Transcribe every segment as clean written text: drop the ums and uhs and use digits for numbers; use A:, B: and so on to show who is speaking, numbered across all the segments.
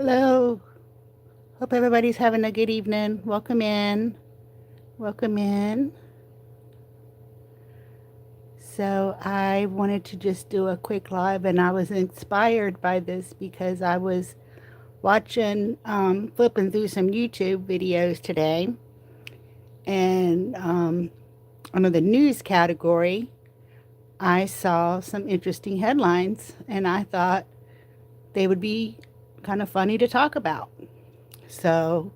A: Hello. Hope everybody's having a good evening. Welcome in. Welcome in. So, I wanted to just do a quick live, and I was inspired by this because I was watching, flipping through some YouTube videos today, and under the news category, I saw some interesting headlines, and I thought they would be kind of funny to talk about. So,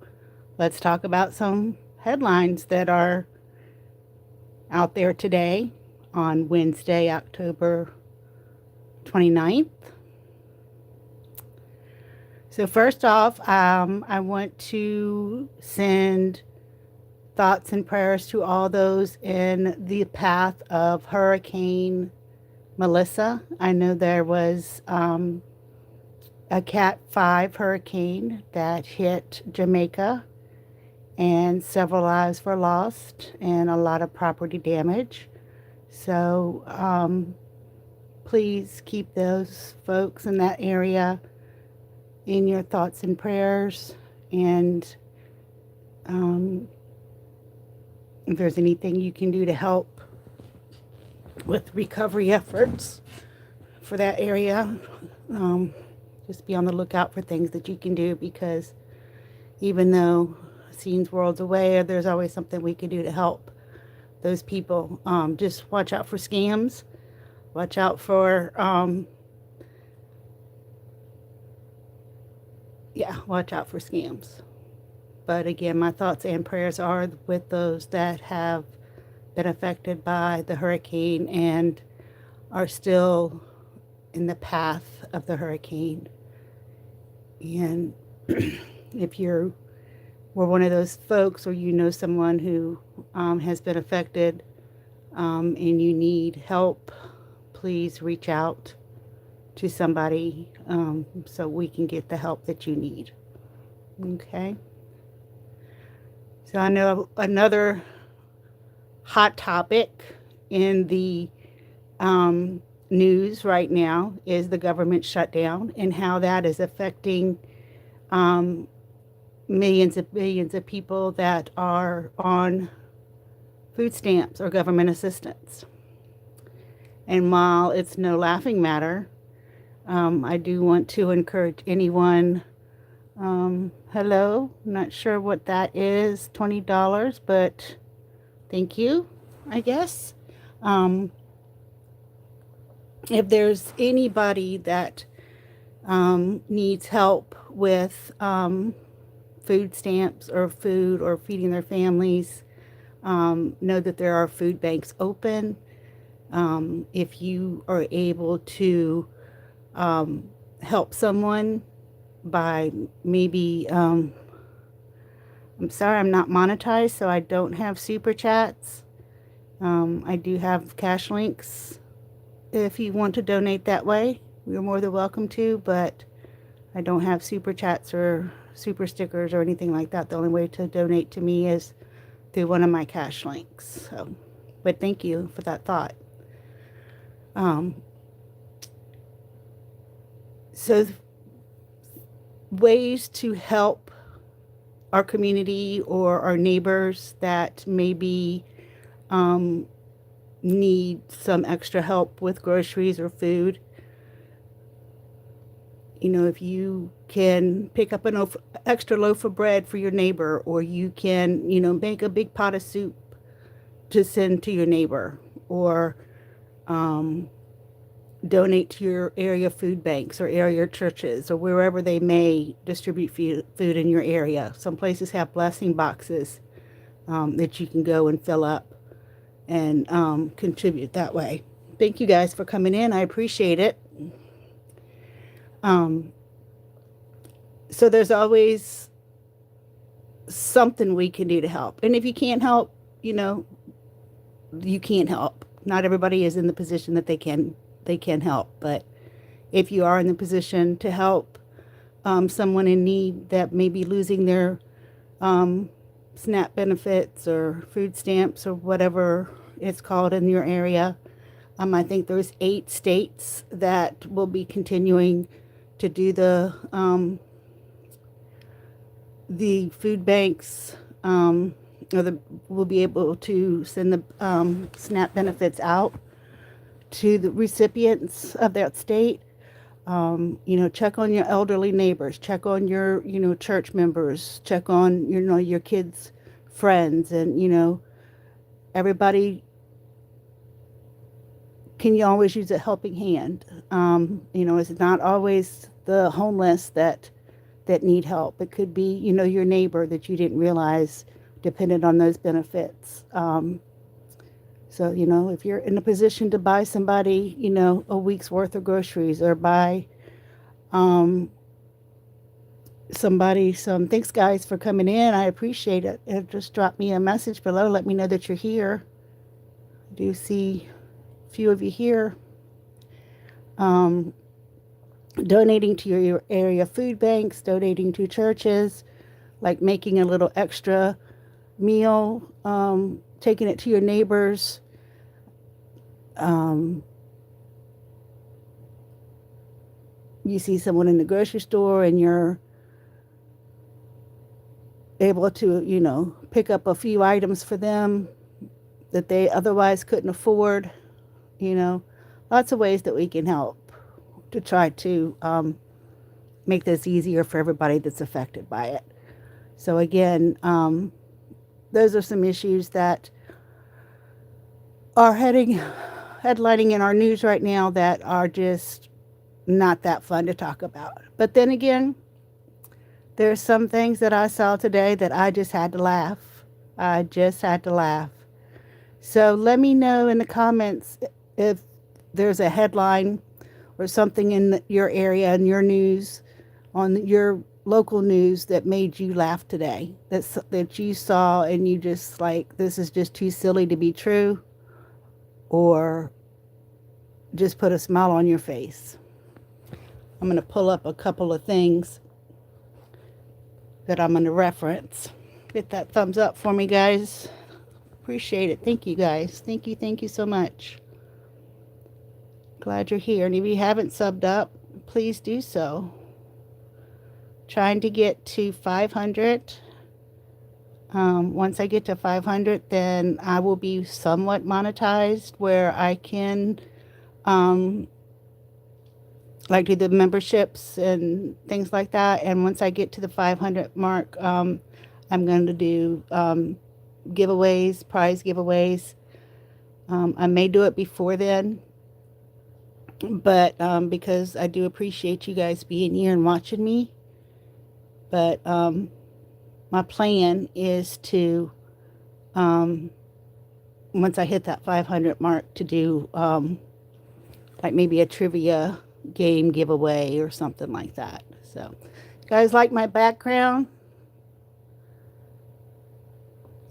A: let's talk about some headlines that are out there today on Wednesday, October 29th. So, first off, I want to send thoughts and prayers to all those in the path of Hurricane Melissa. I know there was a Cat 5 hurricane that hit Jamaica, and several lives were lost and a lot of property damage. So please keep those folks in that area in your thoughts and prayers. And if there's anything you can do to help with recovery efforts for that area, just be on the lookout for things that you can do, because even though it seems worlds away, there's always something we can do to help those people. Just watch out for scams. Watch out for, watch out for scams. But again, my thoughts and prayers are with those that have been affected by the hurricane and are still in the path of the hurricane. And if you're one of those folks, or you know someone who has been affected and you need help, please reach out to somebody so we can get the help that you need. Okay. So I know another hot topic in the news right now is the government shutdown and how that is affecting millions and billions of people that are on food stamps or government assistance. And while it's no laughing matter, I do want to encourage anyone. Hello, not sure what that is, $20, but thank you, I guess. If there's anybody that needs help with food stamps or food or feeding their families, know that there are food banks open. If you are able to help someone by maybe, I'm sorry, I'm not monetized, so I don't have super chats. I do have cash links. If you want to donate that way, you're more than welcome to, but I don't have super chats or super stickers or anything like that. The only way to donate to me is through one of my cash links. So, but thank you for that thought. So ways to help our community or our neighbors that maybe need some extra help with groceries or food. You know, if you can pick up an extra loaf of bread for your neighbor, or you can, make a big pot of soup to send to your neighbor, or donate to your area food banks or area churches or wherever they may distribute food in your area. Some places have blessing boxes that you can go and fill up and contribute that way. Thank you guys for coming in. I appreciate it. So there's always something we can do to help. And if you can't help, you can't help. Not everybody is in the position that they can help. But if you are in the position to help someone in need that may be losing their SNAP benefits or food stamps or whatever it's called in your area, I think there's 8 states that will be continuing to do the the food banks, or will be able to send the SNAP benefits out to the recipients of that state. Check on your elderly neighbors, check on your, church members, check on, your kids' friends, and, everybody can you always use a helping hand. It's not always the homeless that need help. It could be, your neighbor that you didn't realize depended on those benefits. So, if you're in a position to buy somebody, a week's worth of groceries, or buy um, somebody some, thanks guys for coming in. I appreciate it. Just drop me a message below. Let me know that you're here. I do see a few of you here. Um, Donating to your area food banks, donating to churches, like making a little extra meal, taking it to your neighbors. Um, you see someone in the grocery store and you're able to, pick up a few items for them that they otherwise couldn't afford. You know, lots of ways that we can help to try to make this easier for everybody that's affected by it. So again, those are some issues that are headlining in our news right now that are just not that fun to talk about. But then again, there's some things that I saw today that I just had to laugh. I just had to laugh. So let me know in the comments if there's a headline or something in your area and your news, on your local news, that made you laugh today, that you saw and you just like, this is just too silly to be true, or just put a smile on your face. I'm going to pull up a couple of things that I'm going to reference. Hit that thumbs up for me, guys. Appreciate it. Thank you, guys. Thank you so much. Glad you're here. And if you haven't subbed up, please do so. Trying to get to 500. Once I get to 500, then I will be somewhat monetized, where I can like do the memberships and things like that. And once I get to the 500 mark, I'm going to do giveaways, prize giveaways. I may do it before then, but because I do appreciate you guys being here and watching me. But my plan is to, once I hit that 500 mark, to do like maybe a trivia game giveaway or something like that. So, guys, like my background?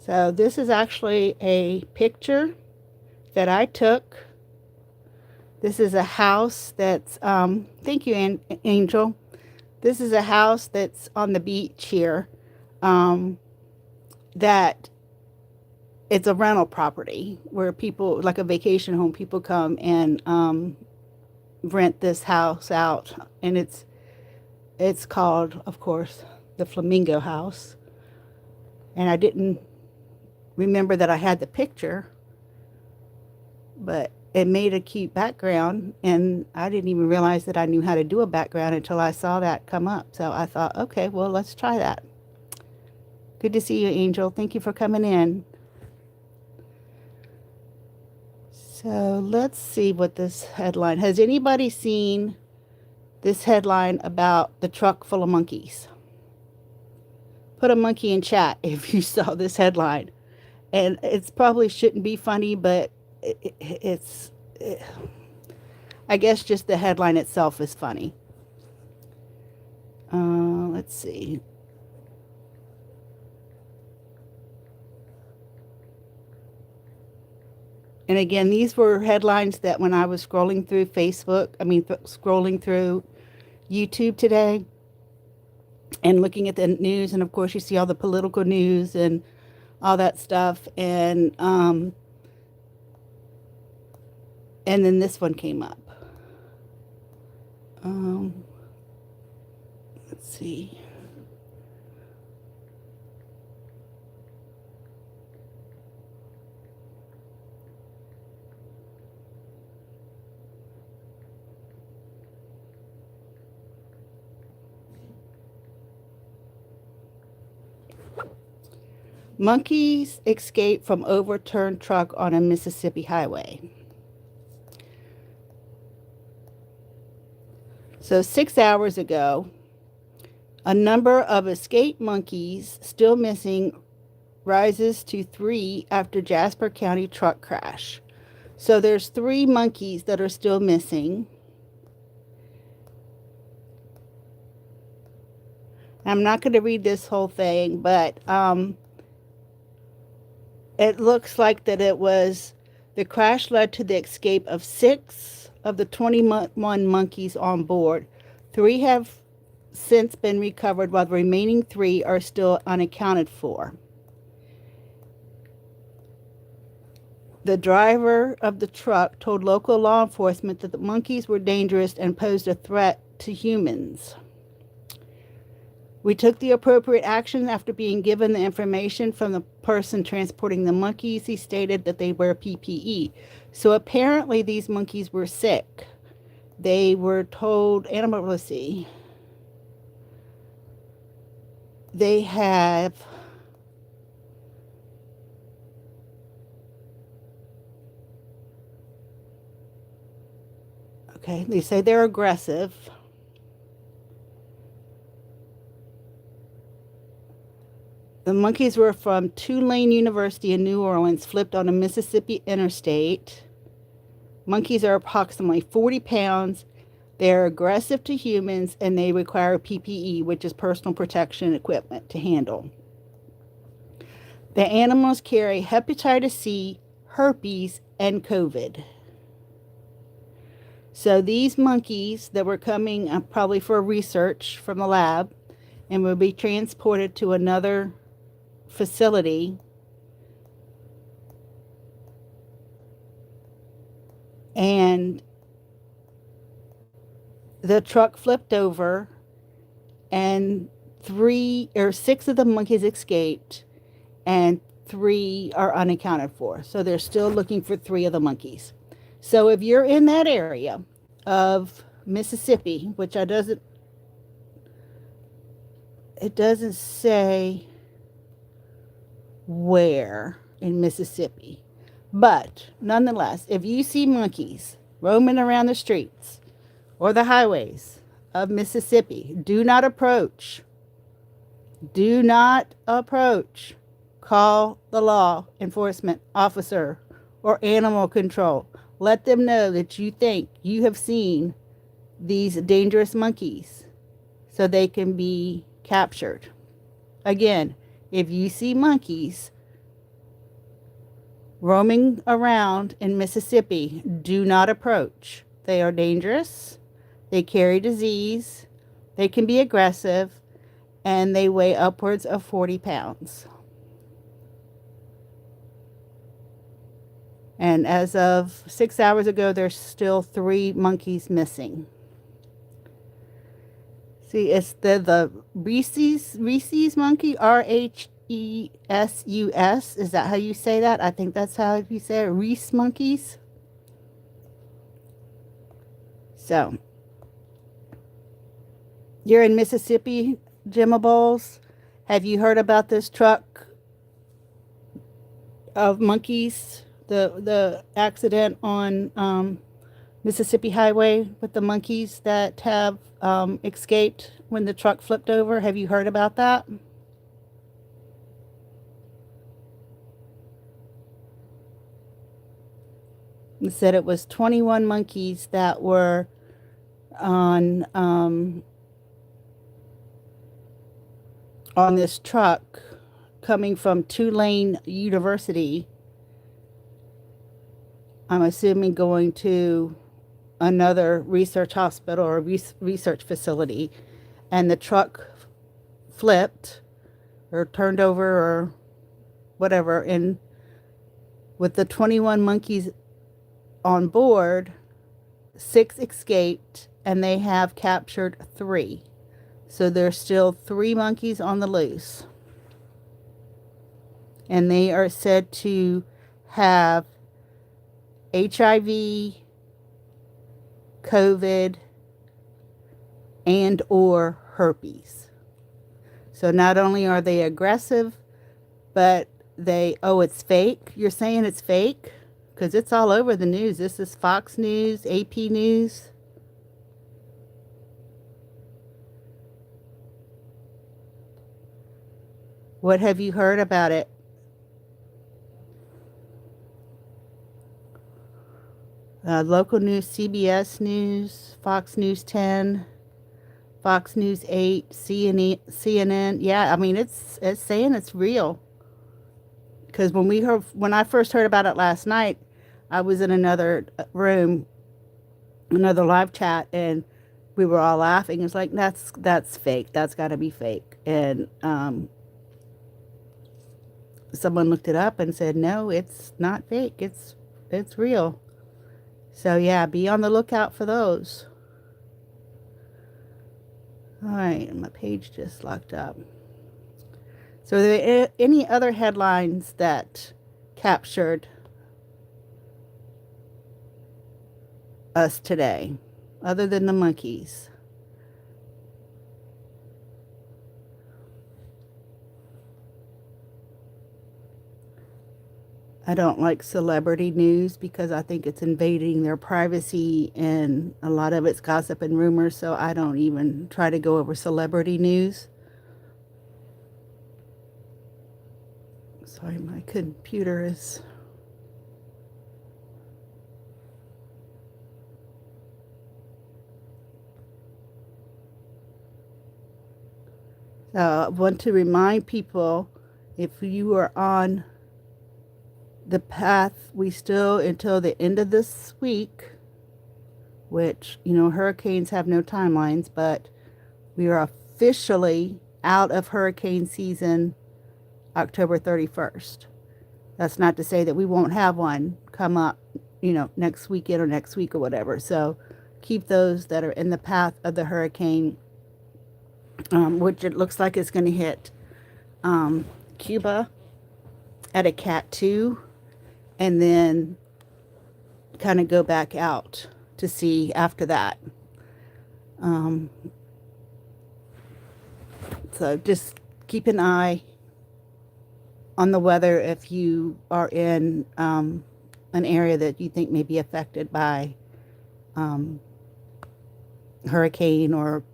A: So this is actually a picture that I took. This is a house that's, thank you, Angel. This is a house that's on the beach here, that it's a rental property where people, like a vacation home, people come and rent this house out. And it's called, of course, the Flamingo House. And I didn't remember that I had the picture, but it made a cute background, and I didn't even realize that I knew how to do a background until I saw that come up. So I thought, okay, well, let's try that. Good to see you, Angel. Thank you for coming in. So let's see what this headline, has anybody seen this headline about the truck full of monkeys? Put a monkey in chat if you saw this headline. And it's probably shouldn't be funny, but it's I guess just the headline itself is funny. Let's see. And again, these were headlines that when I was scrolling through scrolling through YouTube today and looking at the news, and of course you see all the political news and all that stuff, and then this one came up. Let's see. Monkeys escape from overturned truck on a Mississippi highway. So 6 hours ago, a number of escaped monkeys still missing rises to 3 after Jasper County truck crash. So there's 3 monkeys that are still missing. I'm not going to read this whole thing, but it looks like that the crash led to the escape of 6 of the 21 monkeys on board. 3 have since been recovered, while the remaining 3 are still unaccounted for. The driver of the truck told local law enforcement that the monkeys were dangerous and posed a threat to humans. We took the appropriate action after being given the information from the person transporting the monkeys. He stated that they wear PPE. So apparently these monkeys were sick. They were told, let's see. They have they say they're aggressive. The monkeys were from Tulane University in New Orleans, flipped on a Mississippi interstate. Monkeys are approximately 40 pounds. They're aggressive to humans, and they require PPE, which is personal protection equipment, to handle. The animals carry hepatitis C, herpes, and COVID. So these monkeys that were coming probably for research from the lab and will be transported to another facility, and the truck flipped over and 6 of the monkeys escaped and 3 are unaccounted for. So they're still looking for 3 of the monkeys. So if you're in that area of Mississippi, which it doesn't say where in Mississippi, but nonetheless, if you see monkeys roaming around the streets or the highways of Mississippi, do not approach. Do not approach. Call the law enforcement officer or animal control. Let them know that you think you have seen these dangerous monkeys so they can be captured. Again, if you see monkeys roaming around in Mississippi, do not approach. They are dangerous. They carry disease. They can be aggressive, and they weigh upwards of 40 pounds. And as of 6 hours ago, there's still 3 monkeys missing. See, it's the Rhesus monkey, Rhesus. Is that how you say that? I think that's how you say it. Rhesus monkeys. So, you're in Mississippi, Jimables. Have you heard about this truck of monkeys? The accident on Mississippi Highway with the monkeys that have escaped when the truck flipped over. Have you heard about that? It said it was 21 monkeys that were on this truck coming from Tulane University. I'm assuming going to another research hospital or research facility, and the truck flipped or turned over or whatever, and with the 21 monkeys on board, 6 escaped and they have captured 3. So there's still 3 monkeys on the loose, and they are said to have HIV, COVID, and or herpes. So not only are they aggressive, but it's fake. You're saying it's fake? Because it's all over the news. This is Fox News, AP News. What have you heard about it? Local news, CBS News, Fox News 10, Fox News 8, CNN. Yeah, I mean it's saying it's real. Because when I first heard about it last night, I was in another room, another live chat, and we were all laughing. It's like that's fake. That's got to be fake. And someone looked it up and said, no, it's not fake. It's real. So yeah, be on the lookout for those. All right, my page just locked up. So are there any other headlines that captured us today, other than the monkeys? I don't like celebrity news because I think it's invading their privacy and a lot of it's gossip and rumors, so I don't even try to go over celebrity news. Sorry, my computer is... I want to remind people, if you are on the path, we still, until the end of this week, which, hurricanes have no timelines, but we are officially out of hurricane season October 31st. That's not to say that we won't have one come up, next weekend or next week or whatever. So keep those that are in the path of the hurricane, which it looks like it's going to hit Cuba at a Cat 2, and then kind of go back out to see after that. So just keep an eye on the weather if you are in an area that you think may be affected by hurricane or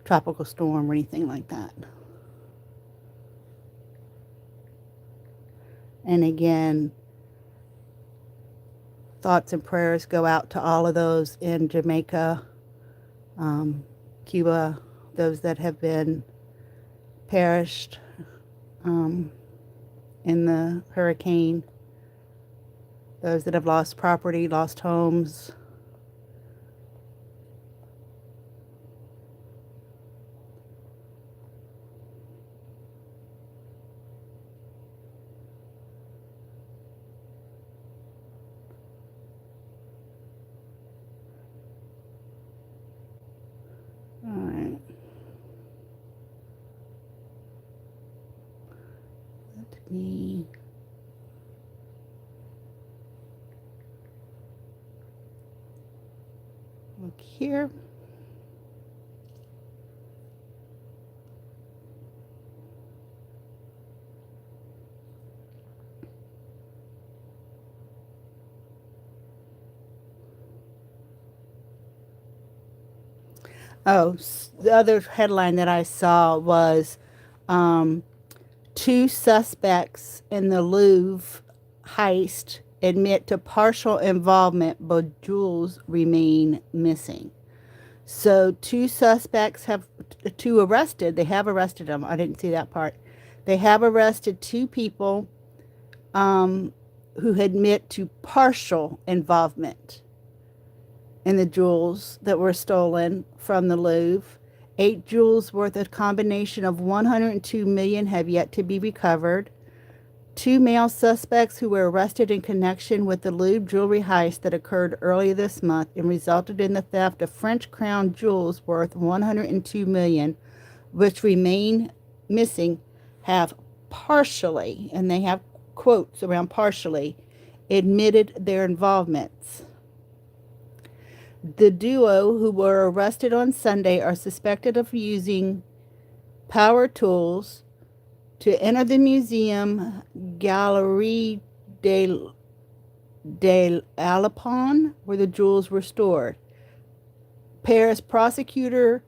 A: tropical storm or anything like that. And again, thoughts and prayers go out to all of those in Jamaica, Cuba, those that have been perished in the hurricane, those that have lost property, lost homes. All right. Let me look here. Oh, the other headline that I saw was um, two suspects in the Louvre heist admit to partial involvement, but jewels remain missing. So two suspects two arrested. They have arrested them. I didn't see that part. They have arrested two people who admit to partial involvement in the jewels that were stolen from the Louvre. 8 jewels worth a combination of 102 million have yet to be recovered. 2 male suspects who were arrested in connection with the Louvre jewelry heist that occurred earlier this month and resulted in the theft of French crown jewels worth 102 million, which remain missing, have partially, and they have quotes around partially, admitted their involvements. The duo, who were arrested on Sunday, are suspected of using power tools To enter the museum, Galerie de Alpin, where the jewels were stored. Paris prosecutor,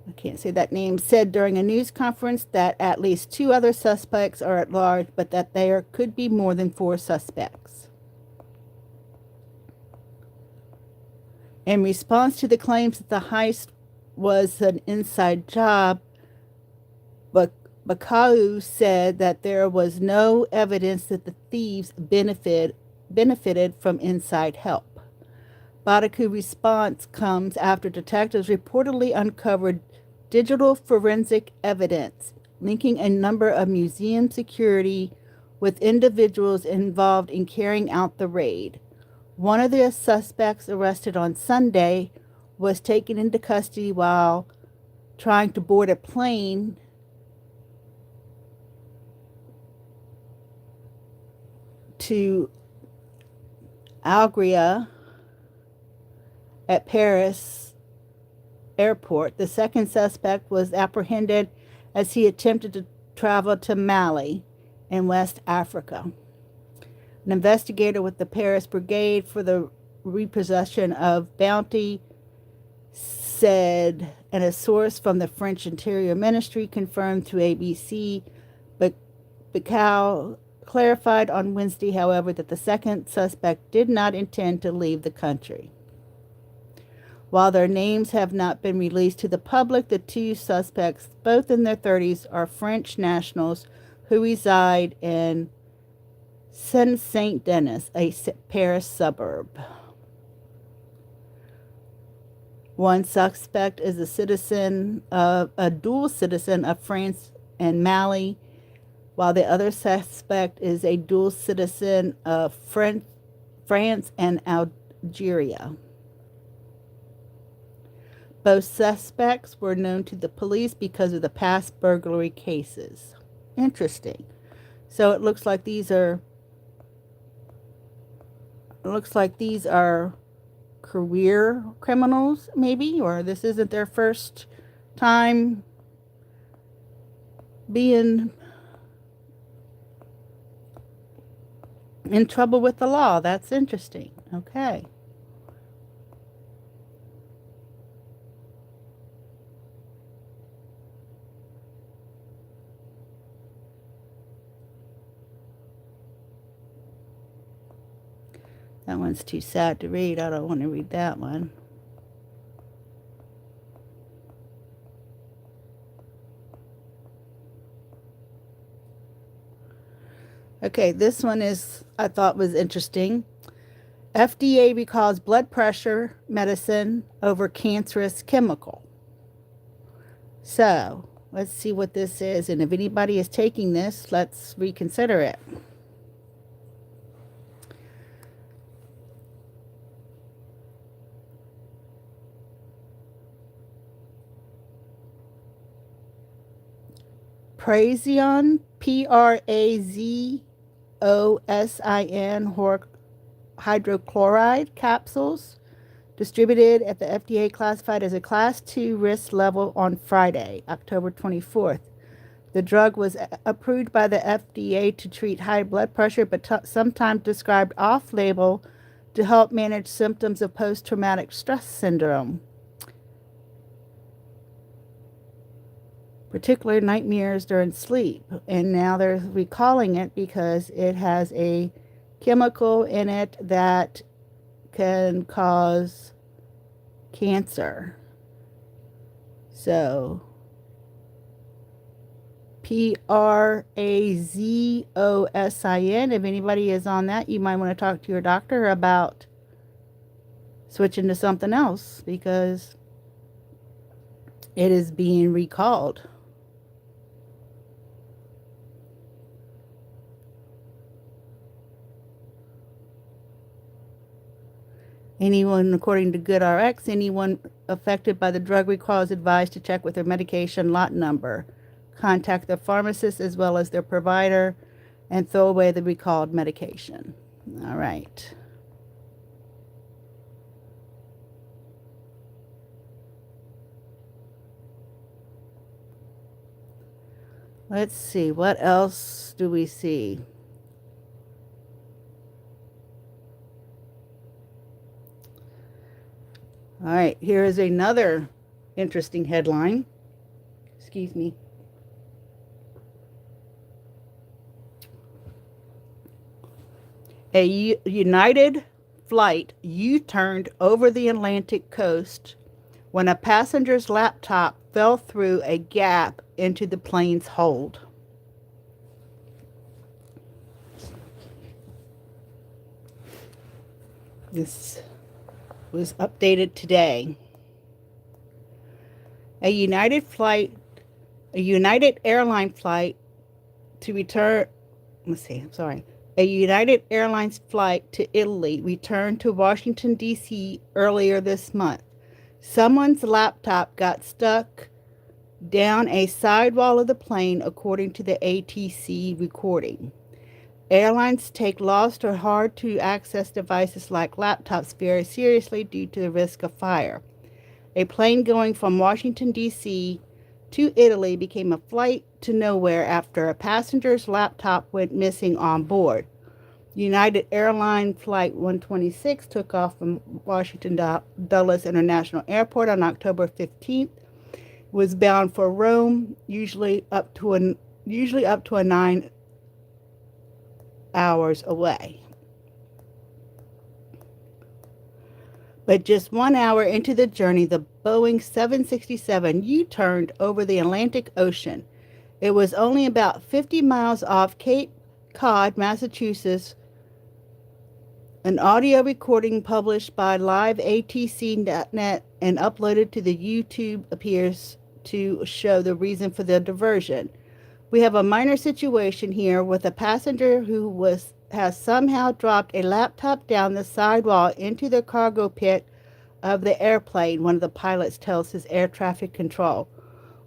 A: I can't say that name, said during a news conference that at least 2 other suspects are at large, but that there could be more than 4 suspects. In response to the claims that the heist was an inside job, Bacau said that there was no evidence that the thieves benefited from inside help. Bacau's response comes after detectives reportedly uncovered digital forensic evidence linking a number of museum security with individuals involved in carrying out the raid. One of the suspects arrested on Sunday was taken into custody while trying to board a plane to Algeria at Paris airport. The second suspect was apprehended as he attempted to travel to Mali in West Africa. An investigator with the Paris Brigade for the Repossession of Bounty said, and a source from the French Interior Ministry confirmed to ABC, but Bacau clarified on Wednesday, however, that the second suspect did not intend to leave the country. While their names have not been released to the public, the 2 suspects, both in their 30s, are French nationals who reside in Saint-Denis, a Paris suburb. One suspect is a dual citizen of France and Mali, while the other suspect is a dual citizen of France and Algeria. Both suspects were known to the police because of the past burglary cases. Interesting. So it looks like these are career criminals, maybe, or this isn't their first time being in trouble with the law. That's interesting. Okay. That one's too sad to read. I don't want to read that one. Okay, this one I thought was interesting. FDA recalls blood pressure medicine over cancerous chemical. So, let's see what this is. And if anybody is taking this, let's reconsider it. Prazosin, Prazosin hydrochloride capsules, distributed at the FDA, classified as a Class 2 risk level on Friday, October 24th. The drug was approved by the FDA to treat high blood pressure, but sometimes described off-label to help manage symptoms of post-traumatic stress syndrome, particularly nightmares during sleep. And now they're recalling it because it has a chemical in it that can cause cancer. So, Prazosin. If anybody is on that, you might want to talk to your doctor about switching to something else because it is being recalled. Anyone, according to GoodRx, anyone affected by the drug recall is advised to check with their medication lot number, contact their pharmacist as well as their provider, and throw away the recalled medication. All right. Let's see, what else do we see? All right, here is another interesting headline. Excuse me. A United flight U-turned over the Atlantic coast when a passenger's laptop fell through a gap into the plane's hold. This was updated today. A United flight, a United airline flight to return, let's see, I'm sorry. A United Airlines flight to Italy returned to Washington, D.C. earlier this month. Someone's laptop got stuck down a sidewall of the plane, according to the ATC recording. Airlines take lost or hard to access devices like laptops very seriously due to the risk of fire. A plane going from Washington, D.C. to Italy became a flight to nowhere after a passenger's laptop went missing on board. United Airlines Flight 126 took off from Washington Dulles International Airport on October 15th. Was bound for Rome, usually up to a 9 hours away. But just 1 hour into the journey, the Boeing 767 U-turned over the Atlantic Ocean. It was only about 50 miles off Cape Cod, Massachusetts. An audio recording published by liveatc.net and uploaded to the YouTube appears to show the reason for the diversion. We have a minor situation here with a passenger who has somehow dropped a laptop down the sidewall into the cargo pit of the airplane, one of the pilots tells his air traffic control.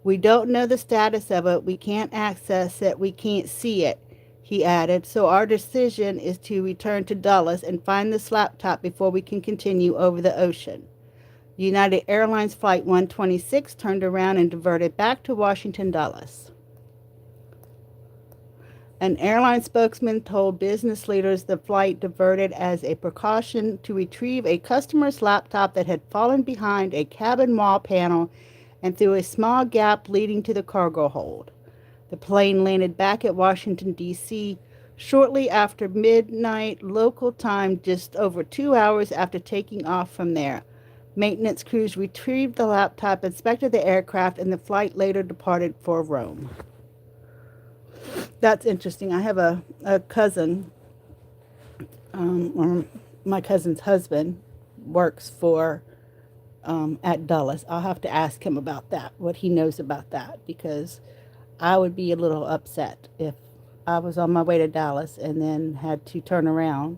A: We don't know the status of it. We can't access it. We can't see it, he added. So our decision is to return to Dulles and find this laptop before we can continue over the ocean. United Airlines Flight 126 turned around and diverted back to Washington Dulles. An airline spokesman told business leaders the flight diverted as a precaution to retrieve a customer's laptop that had fallen behind a cabin wall panel and through a small gap leading to the cargo hold. The plane landed back at Washington, D.C. shortly after midnight local time, just over 2 hours after taking off from there. Maintenance crews retrieved the laptop, inspected the aircraft, and the flight later departed for Rome. That's interesting. I have a cousin, or my cousin's husband works for at Dulles. I'll have to ask him about that, what he knows about that, because I would be a little upset if I was on my way to Dallas and then had to turn around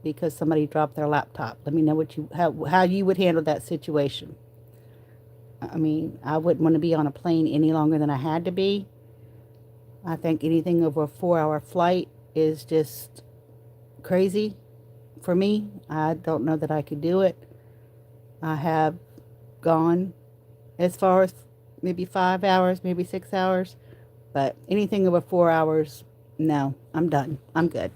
A: because somebody dropped their laptop. Let me know how you would handle that situation. I mean, I wouldn't want to be on a plane any longer than I had to be. I think anything over a 4-hour flight is just crazy for me. I don't know that I could do it. I have gone as far as maybe 5 hours, maybe 6 hours, but anything over 4 hours, no, I'm done. I'm good.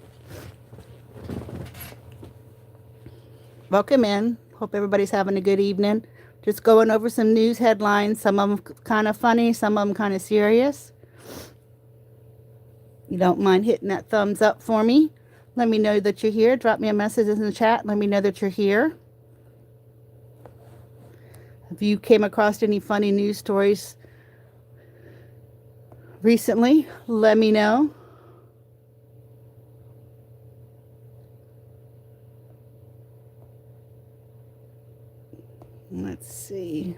A: Welcome in. Hope everybody's having a good evening. Just going over some news headlines. Some of them kind of funny, some of them kind of serious. You don't mind hitting that thumbs up for me. Let me know that you're here. Drop me a message in the chat. Let me know that you're here. If you came across any funny news stories recently, let me know. Let's see.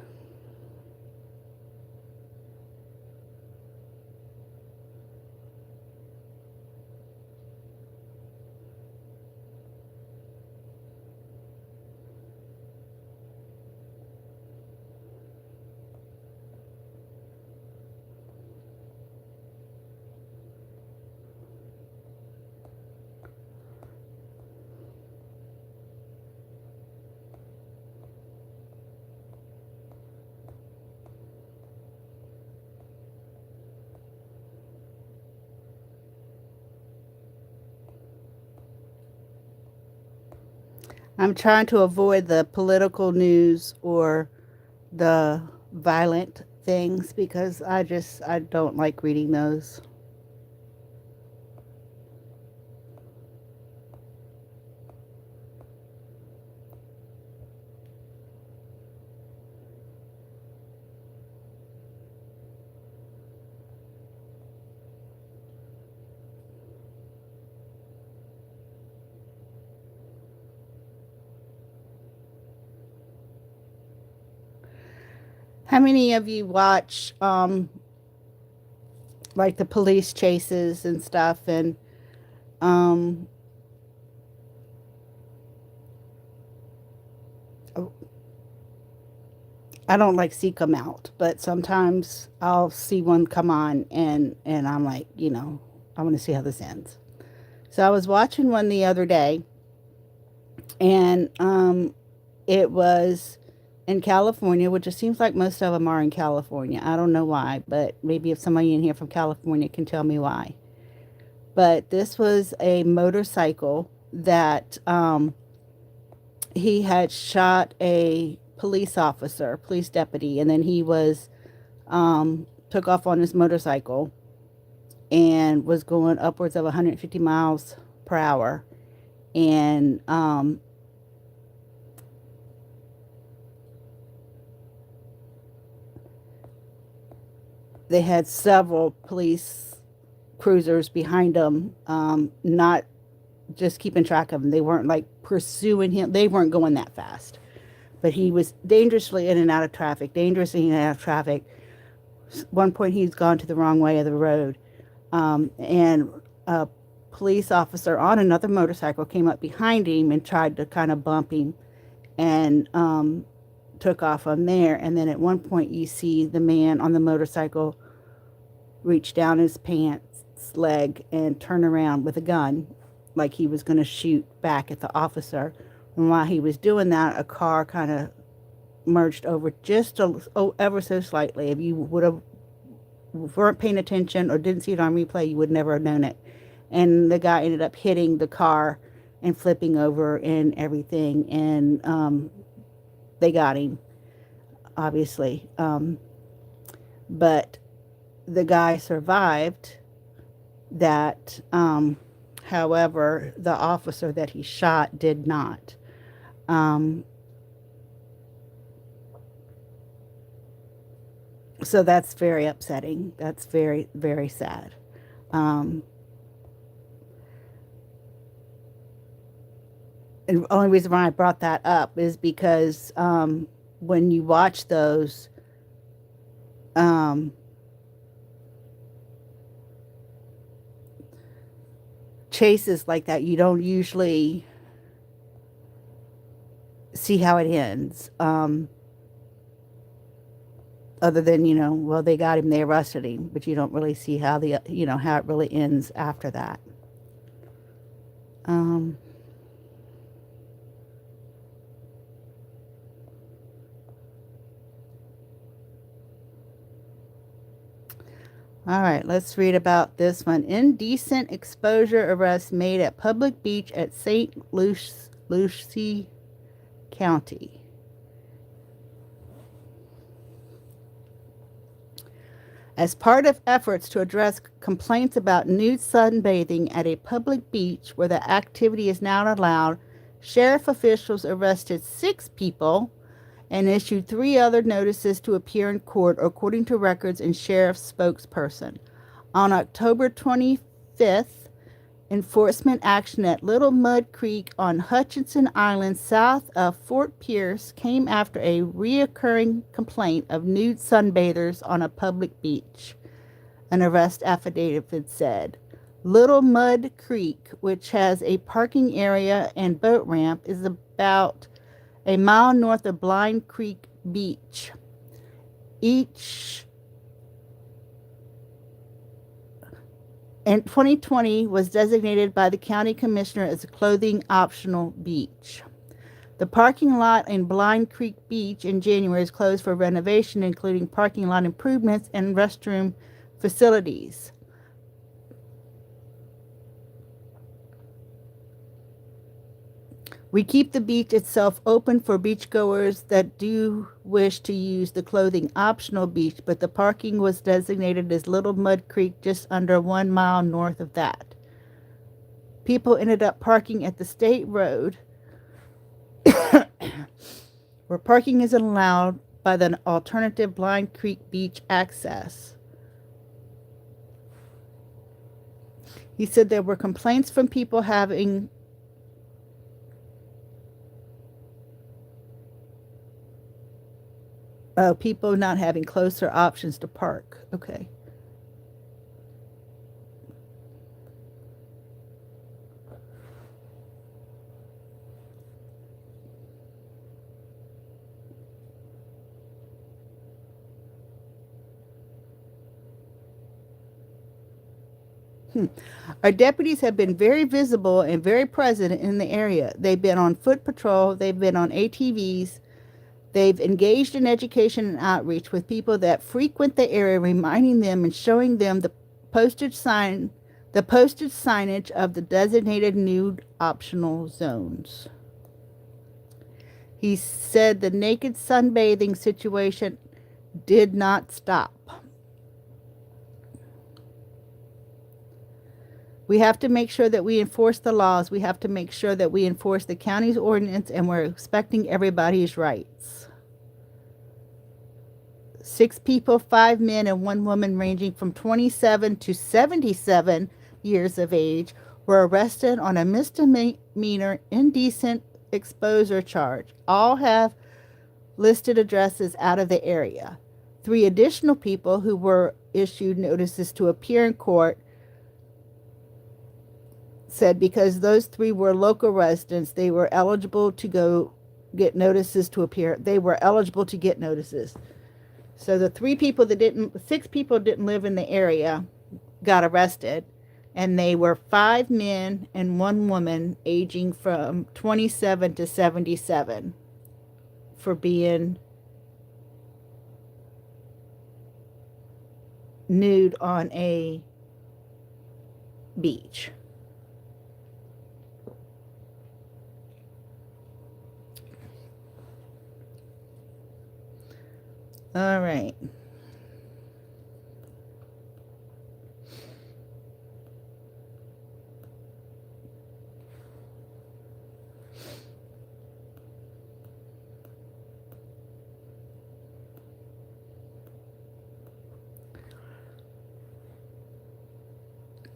A: I'm trying to avoid the political news or the violent things because I don't like reading those. How many of you watch like the police chases and stuff and um I don't like seek them out, but sometimes I'll see one come on and I'm like, I want to see how this ends. So I was watching one the other day, and it was in California, which it seems like most of them are in California. I don't know why, but maybe if somebody in here from California can tell me why. But this was a motorcycle that he had shot a police officer, police deputy, and then he was took off on his motorcycle and was going upwards of 150 miles per hour. And they had several police cruisers behind him, not just keeping track of him. They weren't like pursuing him. They weren't going that fast. But he was dangerously in and out of traffic, dangerously in and out of traffic. One point he's gone to the wrong way of the road. And a police officer on another motorcycle came up behind him and tried to kind of bump him and took off from there. And then at one point, you see the man on the motorcycle reach down his pants leg and turn around with a gun like he was going to shoot back at the officer. And while he was doing that, a car kind of merged over just ever so slightly. If you would have weren't paying attention or didn't see it on replay, you would never have known it. And the guy ended up hitting the car and flipping over and everything. And they got him, obviously. But the guy survived that. However, the officer that he shot did not. Um, so that's very upsetting. That's very, very sad. Um, and the only reason why I brought that up is because when you watch those, um, chases like that, you don't usually see how it ends. Other than, well, they got him, they arrested him, but you don't really see how how it really ends after that. Um, all right, let's read about this one. Indecent exposure arrest made at public beach at St. Lucie County. As part of efforts to address complaints about nude sunbathing at a public beach where the activity is not allowed, sheriff officials arrested 6 people and issued 3 other notices to appear in court, according to records and sheriff's spokesperson. On October 25th, enforcement action at Little Mud Creek on Hutchinson Island south of Fort Pierce came after a reoccurring complaint of nude sunbathers on a public beach. An arrest affidavit said. Little Mud Creek, which has a parking area and boat ramp, is about a mile north of Blind Creek Beach. Each in 2020 was designated by the county commissioner as a clothing optional beach. The parking lot in Blind Creek Beach in January is closed for renovation, including parking lot improvements and restroom facilities. We keep the beach itself open for beachgoers that do wish to use the clothing optional beach, but the parking was designated as Little Mud Creek just under 1 mile north of that. People ended up parking at the state road where parking isn't allowed by the alternative Blind Creek Beach access. He said there were complaints from people having people not having closer options to park. Okay. Our deputies have been very visible and very present in the area. They've been on foot patrol, they've been on ATVs, they've engaged in education and outreach with people that frequent the area, reminding them and showing them the postage signage of the designated nude optional zones. He said the naked sunbathing situation did not stop. We have to make sure that we enforce the laws. We have to make sure that we enforce the county's ordinance, and we're respecting everybody's rights. 6 people, 5 men, and 1 woman ranging from 27 to 77 years of age were arrested on a misdemeanor indecent exposure charge. All have listed addresses out of the area. 3 additional people who were issued notices to appear in court said because those 3 were local residents, they were eligible to go get notices to appear. They were eligible to get notices. So the 6 people didn't live in the area, got arrested, and they were 5 men and 1 woman aging from 27 to 77 for being nude on a beach. All right.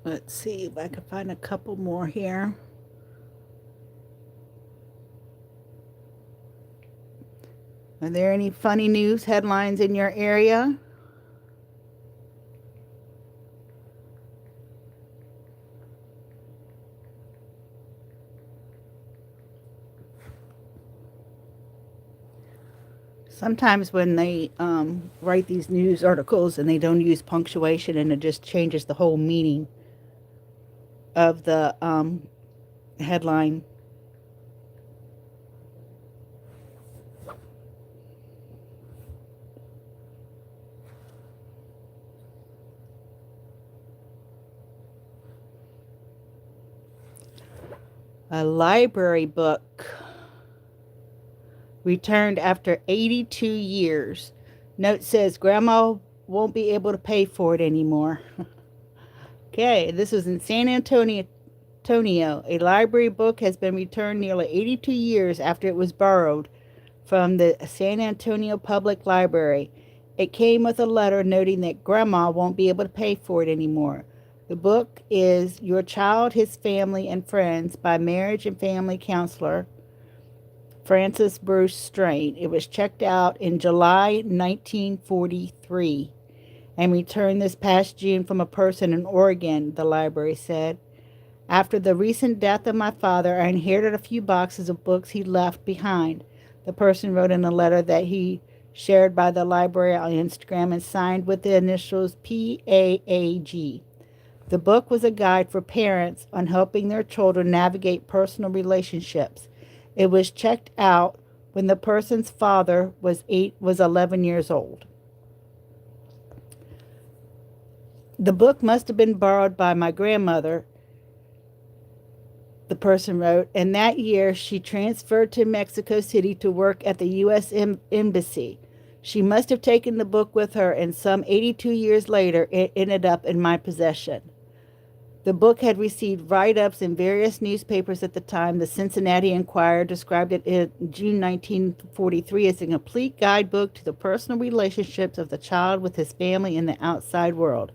A: Let's see if I can find a couple more here. Are there any funny news headlines in your area? Sometimes when they write these news articles and they don't use punctuation and it just changes the whole meaning of the headline. A library book returned after 82 years. Note says Grandma won't be able to pay for it anymore. Okay, this was in San Antonio. A library book has been returned nearly 82 years after it was borrowed from the San Antonio Public Library. It came with a letter noting that Grandma won't be able to pay for it anymore. The book is Your Child, His Family, and Friends by marriage and family counselor Francis Bruce Strain. It was checked out in July 1943 and returned this past June from a person in Oregon, the library said. After the recent death of my father, I inherited a few boxes of books he left behind. The person wrote in a letter that he shared by the library on Instagram and signed with the initials PAAG. The book was a guide for parents on helping their children navigate personal relationships. It was checked out when the person's father was 11 years old. The book must have been borrowed by my grandmother the person wrote. And that year, she transferred to Mexico City to work at the U.S. Embassy. She must have taken the book with her, and some 82 years later, it ended up in my possession. The book had received write-ups in various newspapers at the time. The Cincinnati Enquirer described it in June 1943 as a complete guidebook to the personal relationships of the child with his family and the outside world.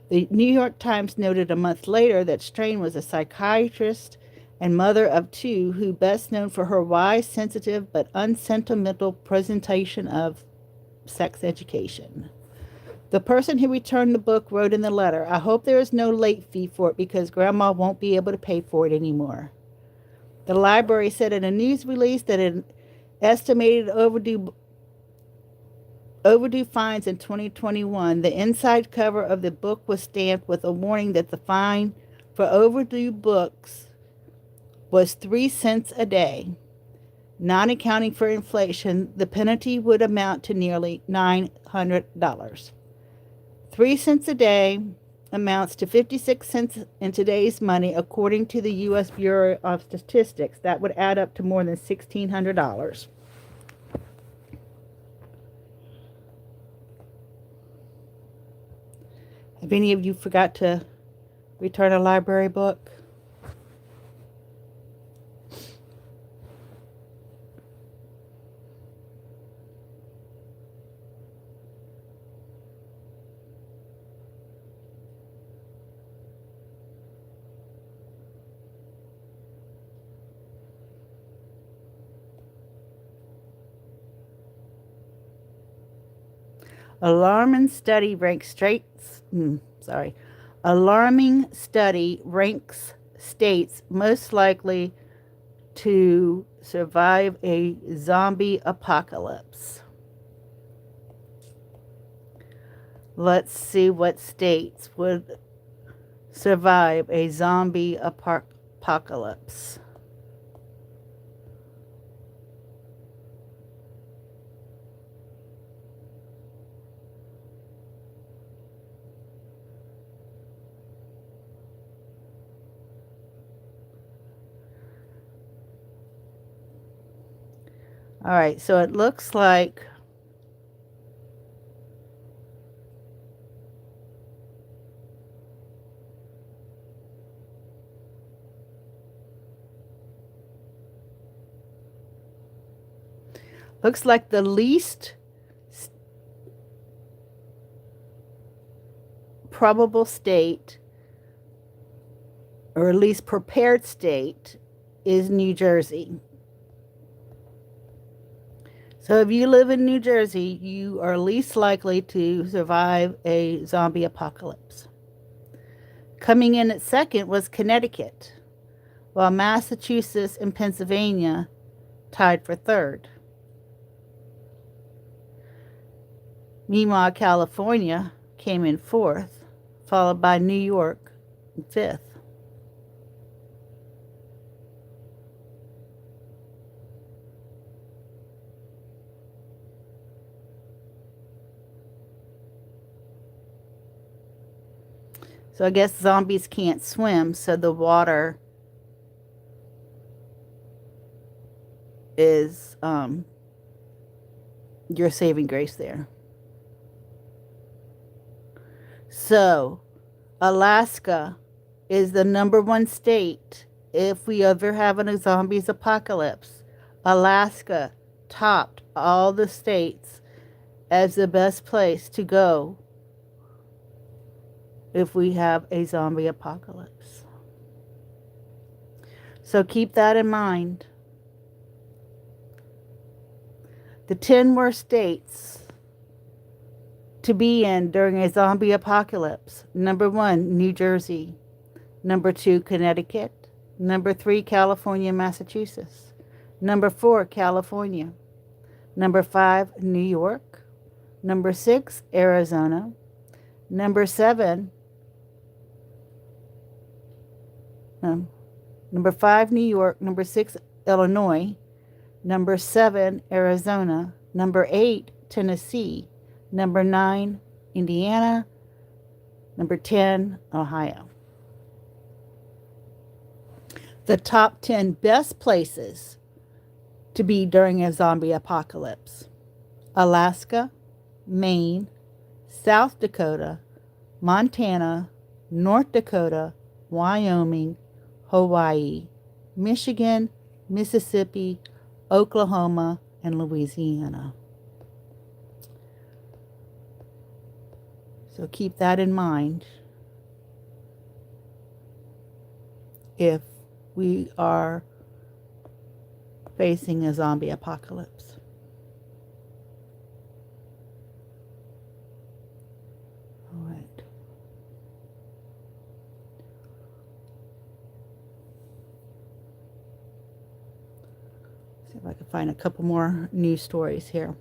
A: The New York Times noted a month later that Strain was a psychiatrist and mother of two who best known for her wise, sensitive, but unsentimental presentation of sex education. The person who returned the book wrote in the letter, "I hope there is no late fee for it because Grandma won't be able to pay for it anymore." The library said in a news release that an estimated overdue fines in 2021. The inside cover of the book was stamped with a warning that the fine for overdue books was 3 cents a day. Not accounting for inflation, the penalty would amount to nearly $900. 3 cents a day amounts to 56 cents in today's money, according to the U.S. Bureau of Statistics. That would add up to more than $1,600. Have any of you forgot to return a library book? Alarming study ranks states most likely to survive a zombie apocalypse. Let's see what states would survive a zombie apocalypse. All right, so it looks like the least probable state, or at least prepared state, is New Jersey. So if you live in New Jersey, you are least likely to survive a zombie apocalypse. Coming in at second was Connecticut, while Massachusetts and Pennsylvania tied for third. Meanwhile, California came in fourth, followed by New York in fifth. So I guess zombies can't swim, so the water is your saving grace there. So Alaska is the number one state if we ever have a zombies apocalypse. Alaska topped all the states as the best place to go if we have a zombie apocalypse. So keep that in mind. The 10 worst states to be in during a zombie apocalypse. Number 1, New Jersey. Number 2, Connecticut. Number 3, California, Massachusetts. Number 4, California. Number 5, New York. Number 6, Arizona. Number 7, number 5, New York. Number 6, Illinois. Number 7, Arizona. Number 8, Tennessee. Number 9, Indiana. Number 10, Ohio. The top 10 best places to be during a zombie apocalypse: Alaska, Maine, South Dakota, Montana, North Dakota, Wyoming, Hawaii, Michigan, Mississippi, Oklahoma, and Louisiana. So keep that in mind if we are facing a zombie apocalypse. All right. See if I can find a couple more news stories here.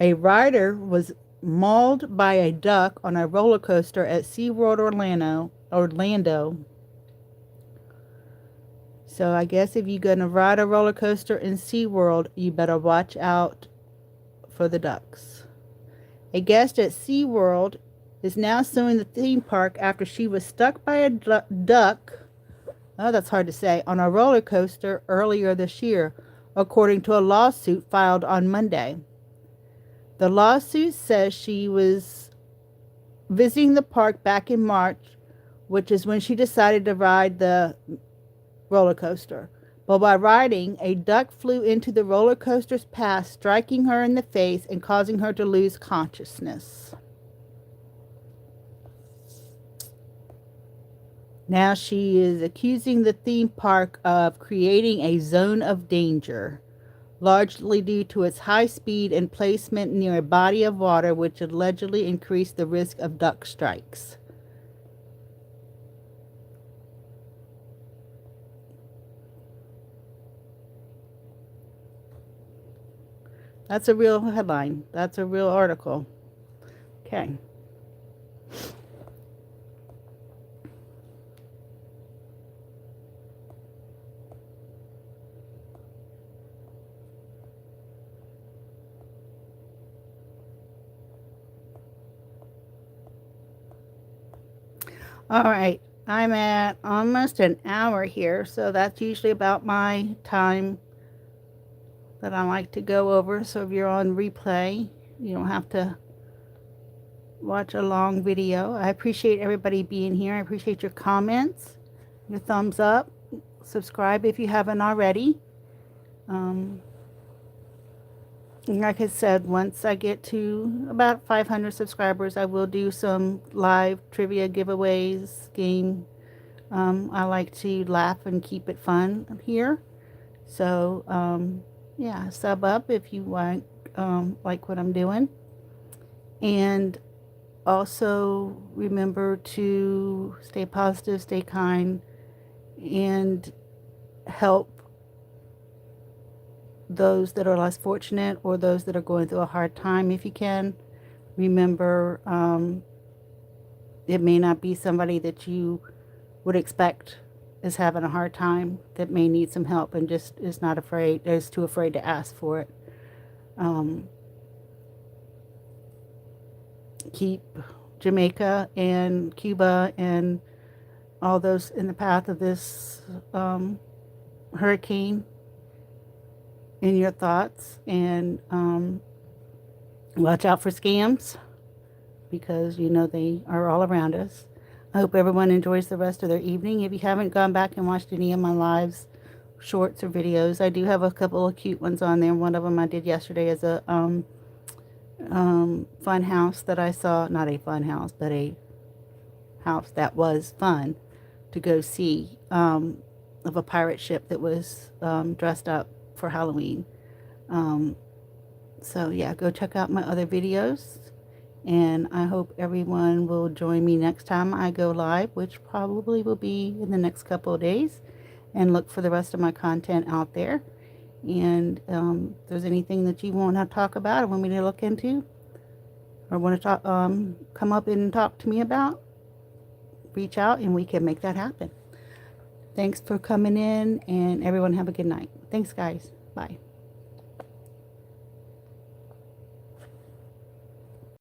A: A rider was mauled by a duck on a roller coaster at SeaWorld Orlando. So I guess if you're going to ride a roller coaster in SeaWorld, you better watch out for the ducks. A guest at SeaWorld is now suing the theme park after she was stuck by a duck, oh, that's hard to say, on a roller coaster earlier this year, according to a lawsuit filed on Monday. The lawsuit says she was visiting the park back in March, which is when she decided to ride the roller coaster. But while riding, a duck flew into the roller coaster's path, striking her in the face and causing her to lose consciousness. Now she is accusing the theme park of creating a zone of danger, largely due to its high speed and placement near a body of water, which allegedly increased the risk of duck strikes. That's a real headline. That's a real article. Okay. All right. I'm at almost an hour here, so that's usually about my time that I like to go over. So if you're on replay, you don't have to watch a long video. I appreciate everybody being here. I appreciate your comments, your thumbs up. Subscribe if you haven't already. Like I said, once I get to about 500 subscribers, I will do some live trivia giveaways, game. I like to laugh and keep it fun here. So, yeah, sub up if you want, like what I'm doing. And also remember to stay positive, stay kind, and help those that are less fortunate or those that are going through a hard time if you can. Remember, it may not be somebody that you would expect is having a hard time, that may need some help and just is not afraid, is too afraid to ask for it. Keep Jamaica and Cuba and all those in the path of this hurricane in your thoughts, and watch out for scams, because you know they are all around us. I hope everyone enjoys the rest of their evening. If you haven't gone back and watched any of my lives, shorts or videos, I do have a couple of cute ones on there. One of them I did yesterday is a fun house that I saw, not a fun house, but a house that was fun to go see, of a pirate ship that was dressed up for Halloween. So yeah, go check out my other videos, and I hope everyone will join me next time I go live, which probably will be in the next couple of days, and look for the rest of my content out there. And if there's anything that you want to talk about or want me to look into or want to talk, come up and talk to me about, reach out and we can make that happen. Thanks for coming in, and everyone have a good night. Thanks, guys. Bye.